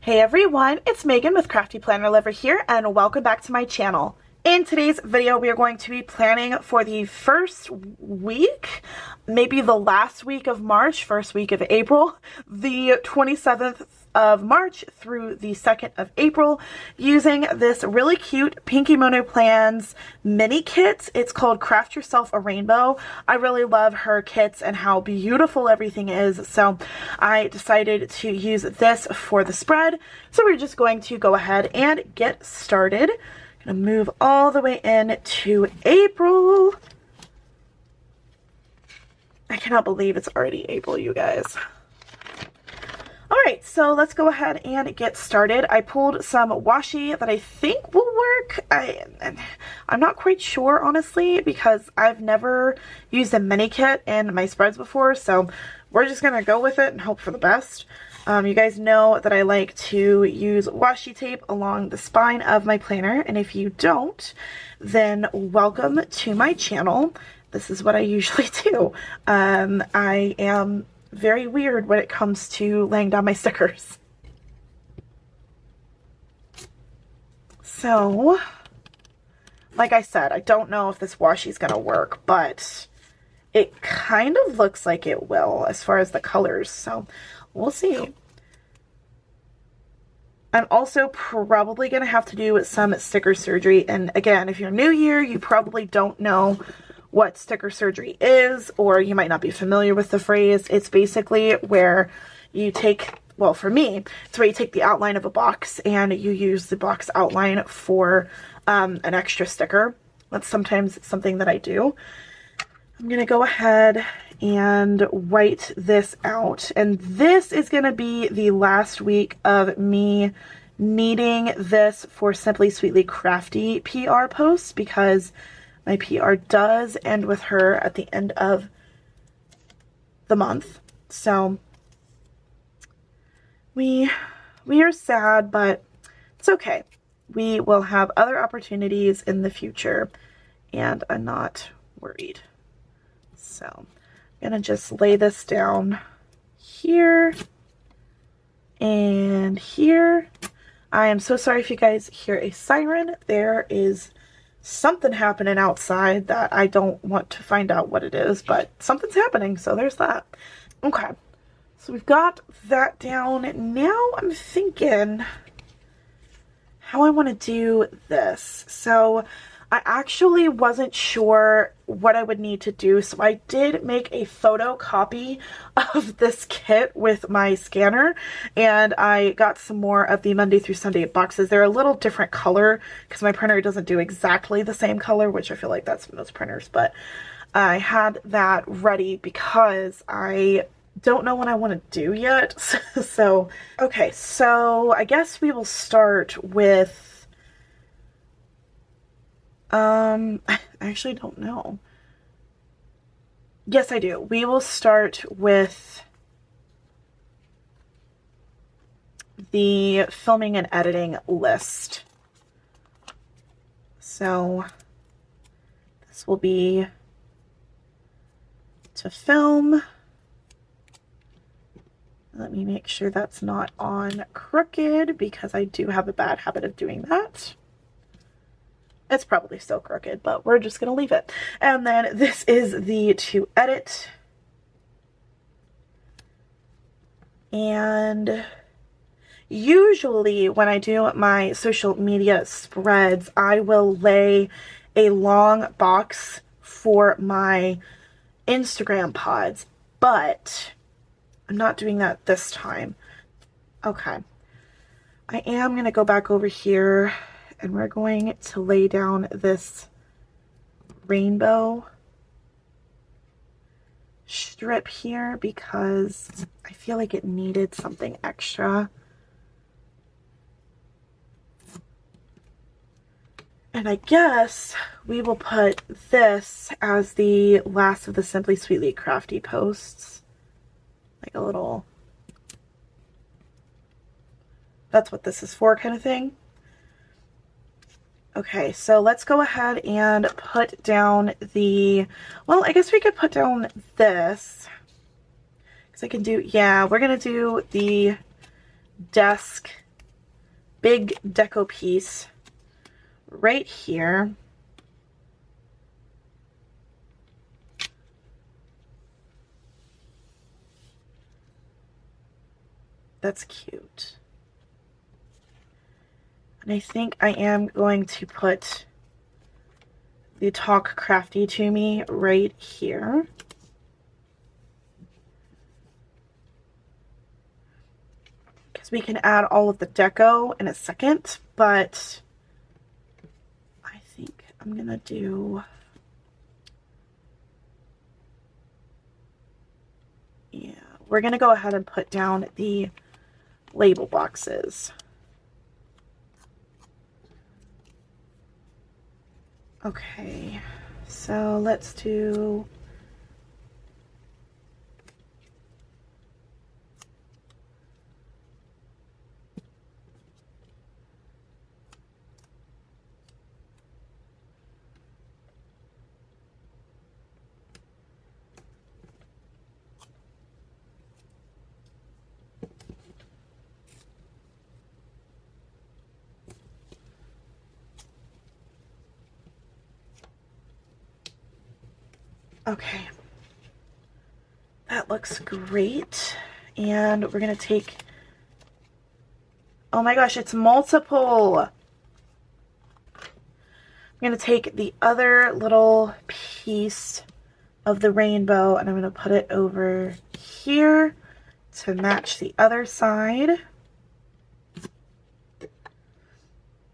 Hey everyone, it's Megan with CraftyPlannerLovR here, and welcome back to my channel. In today's video, we are going to be planning for the first week, maybe the last week of March, first week of April, the 27th of March through the 2nd of April, using this really cute Pink Kimono Plans mini kit. It's called Craft Yourself a Rainbow. I really love her kits and how beautiful everything is, so I decided to use this for the spread. So we're just going to go ahead and get started. I'm gonna move all the way in to April. I cannot believe it's already April, you guys. Alright, so let's go ahead and get started. I pulled some washi that I think will work. I'm not quite sure, honestly, because I've never used a mini kit in my spreads before, so we're just gonna go with it and hope for the best. You guys know that I like to use washi tape along the spine of my planner, and if you don't, then welcome to my channel. This is what I usually do. I am very weird when it comes to laying down my stickers. So, like I said, I don't know if this washi is going to work, but it kind of looks like it will as far as the colors, so we'll see. I'm also probably going to have to do some sticker surgery, and again, if you're new here, you probably don't know what sticker surgery is, or you might not be familiar with the phrase. It's basically where you take, well, for me, it's where you take the outline of a box and you use the box outline for an extra sticker. That's sometimes something that I do. I'm going to go ahead and write this out, and this is going to be the last week of me needing this for Simply Sweetly Crafty PR posts, because my PR does end with her at the end of the month. So we are sad, but it's okay. We will have other opportunities in the future, and I'm not worried. So I'm gonna just lay this down here and here. I am so sorry if you guys hear a siren. There is something happening outside that I don't want to find out what it is, but something's happening, so there's that. Okay, so we've got that down. Now I'm thinking how I want to do this. So I actually wasn't sure what I would need to do, so I did make a photocopy of this kit with my scanner, and I got some more of the Monday through Sunday boxes. They're a little different color because my printer doesn't do exactly the same color, which I feel like that's most printers, but I had that ready because I don't know what I want to do yet. So, okay, so I guess we will start with I actually don't know. Yes, I do. We will start with the filming and editing list. So this will be to film. Let me make sure that's not on crooked, because I do have a bad habit of doing that. It's probably still crooked, but we're just going to leave it. And then this is the to edit. And usually when I do my social media spreads, I will lay a long box for my Instagram pods, but I'm not doing that this time. Okay. I am going to go back over here, and we're going to lay down this rainbow strip here because I feel like it needed something extra. And I guess we will put this as the last of the Simply Sweetly Crafty posts. Like a little, that's what this is for kind of thing. Okay, so let's go ahead and put down the, well, I guess we could put down this, because I can do, yeah, we're going to do the desk big deco piece right here. That's cute. And I think I am going to put the Talk Crafty to Me right here. Because we can add all of the deco in a second, but I think I'm gonna do, yeah, we're gonna go ahead and put down the label boxes. Okay, so let's do, okay, that looks great. And we're gonna take, oh my gosh, it's multiple. I'm gonna take the other little piece of the rainbow and I'm gonna put it over here to match the other side.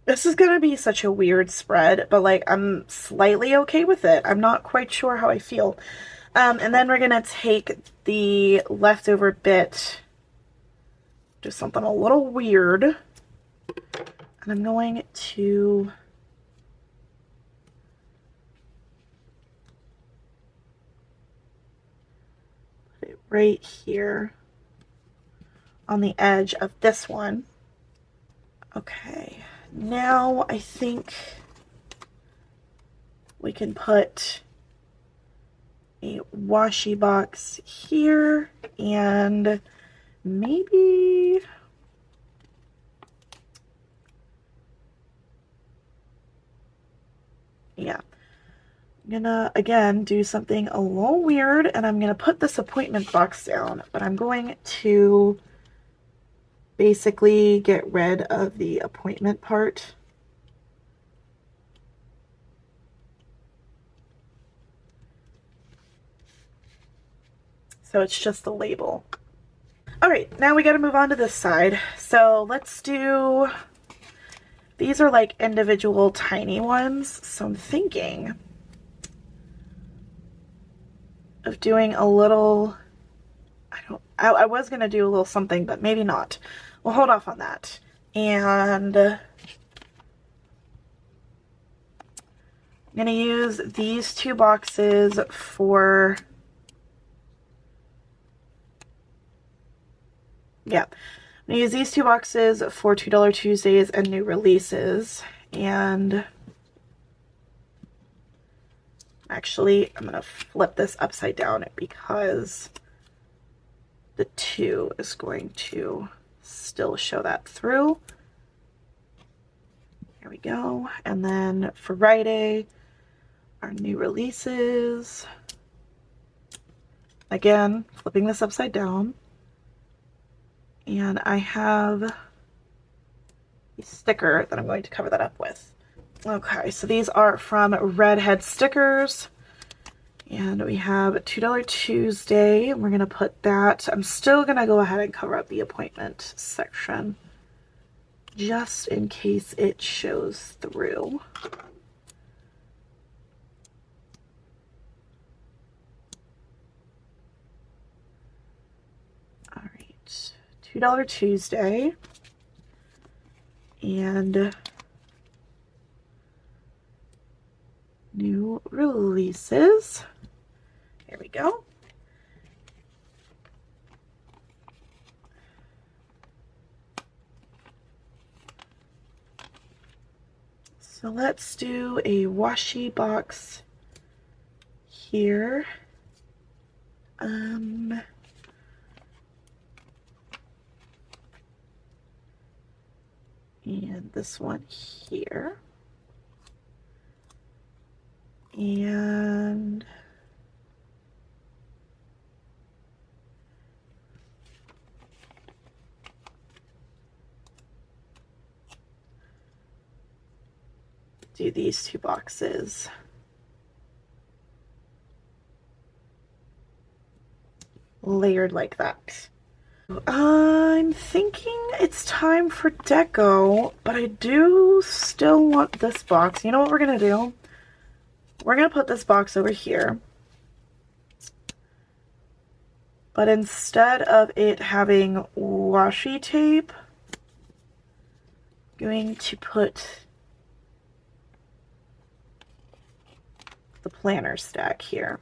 This is gonna be such a weird spread, but like I'm slightly okay with it. I'm not quite sure how I feel. And then we're gonna take the leftover bit, do something a little weird, and I'm going to put it right here on the edge of this one. Okay, now I think we can put a washi box here and maybe yeah, I'm gonna again do something a little weird and I'm gonna put this appointment box down, but I'm going to basically get rid of the appointment part. So it's just the label. All right, now we got to move on to this side. So let's do, these are like individual tiny ones. So I'm thinking of doing a little, I was going to do a little something, but maybe not. We'll hold off on that. And I'm going to use these two boxes for, yeah, I'm going to use these two boxes for $2 Tuesdays and new releases. And actually, I'm going to flip this upside down because the 2 is going to still show that through. There we go. And then for Friday, our new releases. Again, flipping this upside down. And I have a sticker that I'm going to cover that up with. Okay, so these are from Redhead Stickers. And we have $2 Tuesday. We're going to put that. I'm still going to go ahead and cover up the appointment section, just in case it shows through. All right, $2 Tuesday. And new releases. There we go. So let's do a washi box here. And this one here. And do these 2 boxes. Layered like that. I'm thinking it's time for deco, but I do still want this box. You know what we're gonna do? We're gonna put this box over here. But instead of it having washi tape, I'm going to put the planner stack here.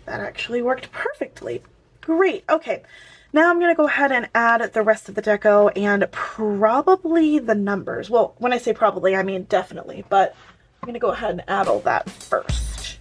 That actually worked perfectly. Great. Okay. Now I'm going to go ahead and add the rest of the deco and probably the numbers. Well, when I say probably, I mean definitely, but I'm going to go ahead and add all that first.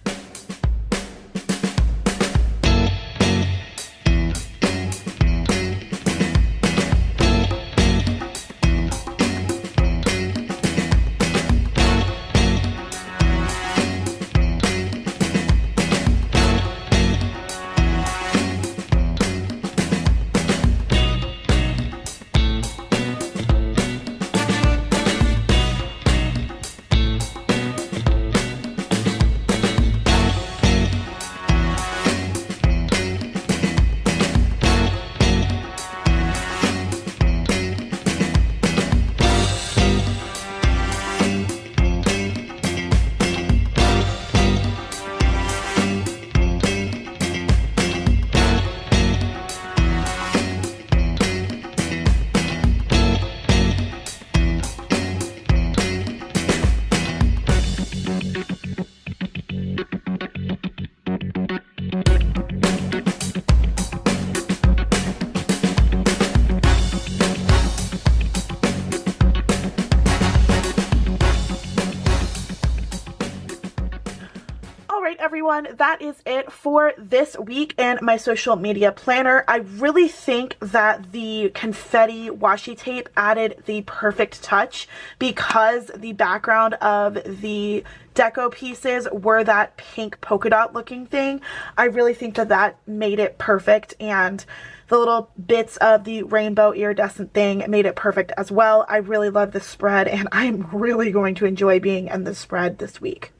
Everyone, that is it for this week in my social media planner. I really think that the confetti washi tape added the perfect touch because the background of the deco pieces were that pink polka dot looking thing. I really think that that made it perfect, and the little bits of the rainbow iridescent thing made it perfect as well. I really love this spread, and I'm really going to enjoy being in this spread this week.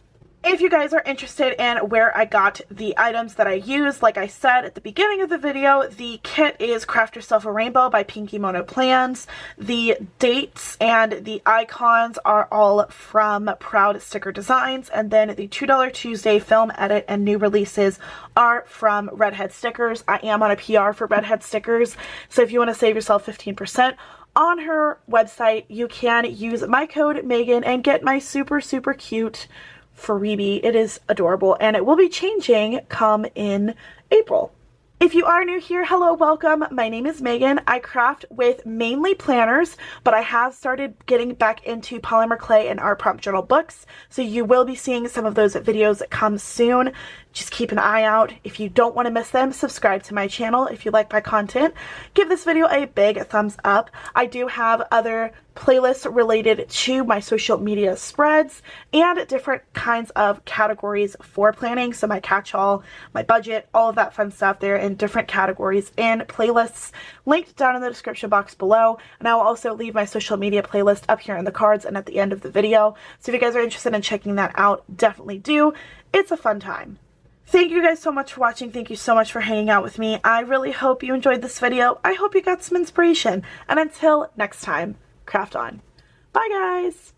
If you guys are interested in where I got the items that I used, like I said at the beginning of the video, the kit is Craft Yourself a Rainbow by Pinky Mono Plans. The dates and the icons are all from Proud Sticker Designs, and then the $2 Tuesday film edit and new releases are from Redhead Stickers. I am on a PR for Redhead Stickers, so if you want to save yourself 15%, on her website, you can use my code Megan and get my super cute freebie. It is adorable, and it will be changing come in April. If you are new here, hello, welcome. My name is Megan. I craft with mainly planners, but I have started getting back into polymer clay and art prompt journal books, so you will be seeing some of those videos come soon. Just keep an eye out. If you don't want to miss them, subscribe to my channel. If you like my content, give this video a big thumbs up. I do have other playlists related to my social media spreads and different kinds of categories for planning. So my catch-all, my budget, all of that fun stuff there in different categories and playlists linked down in the description box below. And I will also leave my social media playlist up here in the cards and at the end of the video. So if you guys are interested in checking that out, definitely do. It's a fun time. Thank you guys so much for watching. Thank you so much for hanging out with me. I really hope you enjoyed this video. I hope you got some inspiration. And until next time, craft on. Bye guys!